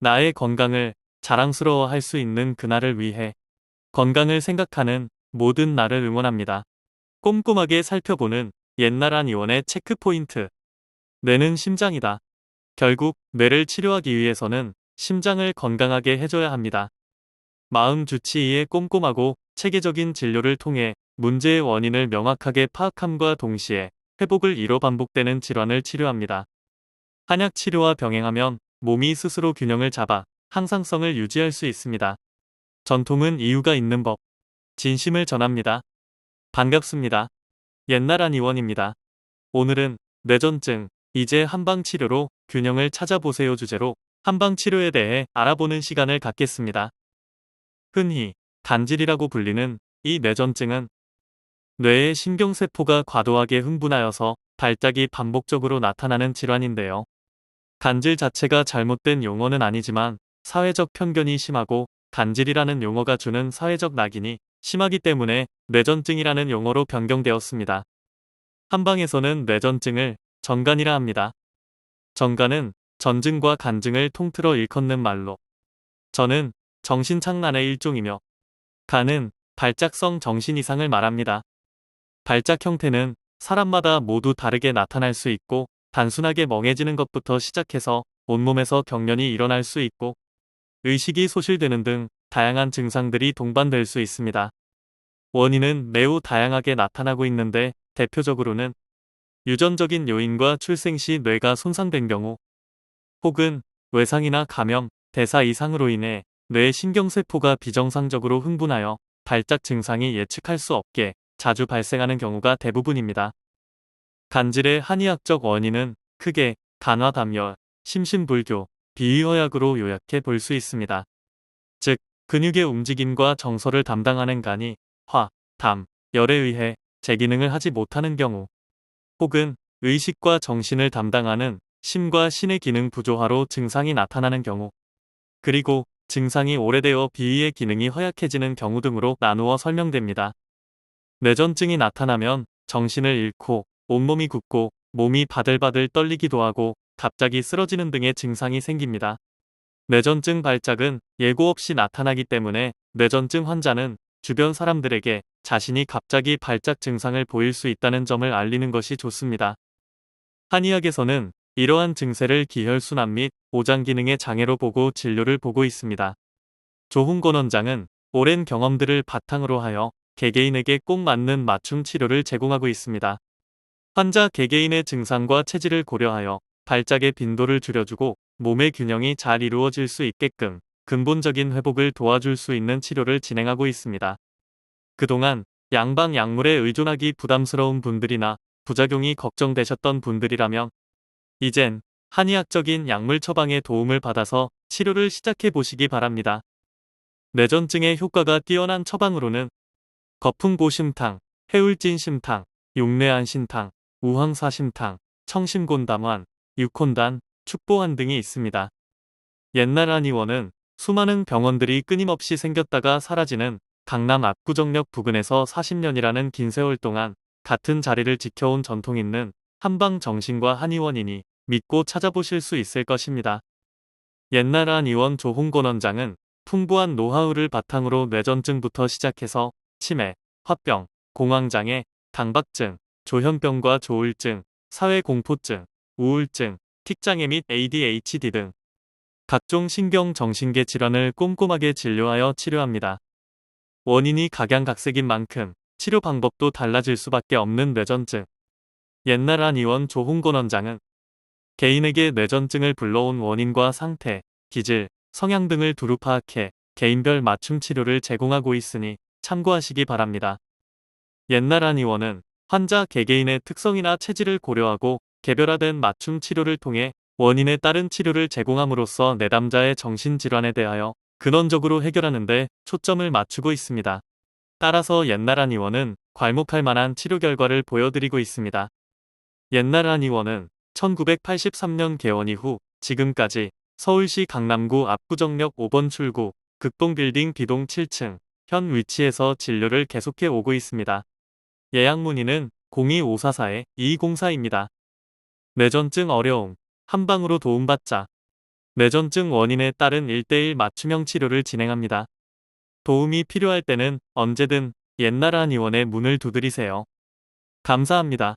나의 건강을 자랑스러워할 수 있는 그날을 위해 건강을 생각하는 모든 나를 응원합니다. 꼼꼼하게 살펴보는 옛나란 의원의 체크포인트. 뇌는 심장이다. 결국 뇌를 치료하기 위해서는 심장을 건강하게 해줘야 합니다. 마음 주치의의 꼼꼼하고 체계적인 진료를 통해 문제의 원인을 명확하게 파악함과 동시에 회복을 이뤄 반복되는 질환을 치료합니다. 한약 치료와 병행하면 몸이 스스로 균형을 잡아 항상성을 유지할 수 있습니다. 전통은 이유가 있는 법. 진심을 전합니다. 반갑습니다. 옛나란 의원입니다. 오늘은 뇌전증, 이제 한방치료로 균형을 찾아보세요 주제로 한방치료에 대해 알아보는 시간을 갖겠습니다. 흔히 간질이라고 불리는 이 뇌전증은 뇌의 신경세포가 과도하게 흥분하여서 발작이 반복적으로 나타나는 질환인데요. 간질 자체가 잘못된 용어는 아니지만 사회적 편견이 심하고 간질이라는 용어가 주는 사회적 낙인이 심하기 때문에 뇌전증이라는 용어로 변경되었습니다. 한방에서는 뇌전증을 전간이라 합니다. 전간은 전증과 간증을 통틀어 일컫는 말로 전은 정신착란의 일종이며 간은 발작성 정신 이상을 말합니다. 발작 형태는 사람마다 모두 다르게 나타날 수 있고 단순하게 멍해지는 것부터 시작해서 온몸에서 경련이 일어날 수 있고 의식이 소실되는 등 다양한 증상들이 동반될 수 있습니다. 원인은 매우 다양하게 나타나고 있는데 대표적으로는 유전적인 요인과 출생 시 뇌가 손상된 경우 혹은 외상이나 감염, 대사 이상으로 인해 뇌 신경세포가 비정상적으로 흥분하여 발작 증상이 예측할 수 없게 자주 발생하는 경우가 대부분입니다. 간질의 한의학적 원인은 크게 간화담열, 심신불교, 비위허약으로 요약해 볼 수 있습니다. 즉, 근육의 움직임과 정서를 담당하는 간이 화, 담, 열에 의해 제 기능을 하지 못하는 경우 혹은 의식과 정신을 담당하는 심과 신의 기능 부조화로 증상이 나타나는 경우 그리고 증상이 오래되어 비위의 기능이 허약해지는 경우 등으로 나누어 설명됩니다. 뇌전증이 나타나면 정신을 잃고 온몸이 굽고 몸이 바들바들 떨리기도 하고 갑자기 쓰러지는 등의 증상이 생깁니다. 뇌전증 발작은 예고 없이 나타나기 때문에 뇌전증 환자는 주변 사람들에게 자신이 갑자기 발작 증상을 보일 수 있다는 점을 알리는 것이 좋습니다. 한의학에서는 이러한 증세를 기혈순환 및 오장 기능의 장애로 보고 진료를 보고 있습니다. 조훈권 원장은 오랜 경험들을 바탕으로 하여 개개인에게 꼭 맞는 맞춤 치료를 제공하고 있습니다. 환자 개개인의 증상과 체질을 고려하여 발작의 빈도를 줄여주고 몸의 균형이 잘 이루어질 수 있게끔 근본적인 회복을 도와줄 수 있는 치료를 진행하고 있습니다. 그동안 양방 약물에 의존하기 부담스러운 분들이나 부작용이 걱정되셨던 분들이라면 이젠 한의학적인 약물 처방의 도움을 받아서 치료를 시작해 보시기 바랍니다. 뇌전증의 효과가 뛰어난 처방으로는 거풍고심탕, 해울진심탕, 용뇌안신탕, 우황사심탕, 청심곤담환, 육혼단, 축보환 등이 있습니다. 옛날 한의원은 수많은 병원들이 끊임없이 생겼다가 사라지는 강남 압구정역 부근에서 40년이라는 긴 세월 동안 같은 자리를 지켜온 전통 있는 한방정신과 한의원이니 믿고 찾아보실 수 있을 것입니다. 옛날 한의원 조홍권 원장은 풍부한 노하우를 바탕으로 뇌전증부터 시작해서 치매, 화병, 공황장애, 강박증, 조현병과 조울증, 사회공포증, 우울증, 틱장애 및 ADHD 등 각종 신경정신계 질환을 꼼꼼하게 진료하여 치료합니다. 원인이 각양각색인 만큼 치료 방법도 달라질 수밖에 없는 뇌전증. 옛날 한의원 조홍권 원장은 개인에게 뇌전증을 불러온 원인과 상태, 기질, 성향 등을 두루 파악해 개인별 맞춤 치료를 제공하고 있으니 참고하시기 바랍니다. 옛날 한의원은 환자 개개인의 특성이나 체질을 고려하고 개별화된 맞춤 치료를 통해 원인에 따른 치료를 제공함으로써 내담자의 정신질환에 대하여 근원적으로 해결하는 데 초점을 맞추고 있습니다. 따라서 옛날 한의원은 괄목할 만한 치료 결과를 보여드리고 있습니다. 옛날 한의원은 1983년 개원 이후 지금까지 서울시 강남구 압구정역 5번 출구 극동빌딩 B동 7층 현 위치에서 진료를 계속해 오고 있습니다. 예약 문의는 02544-2204입니다. 뇌전증 어려움, 한방으로 도움받자. 뇌전증 원인에 따른 1:1 맞춤형 치료를 진행합니다. 도움이 필요할 때는 언제든 옛날 한의원의 문을 두드리세요. 감사합니다.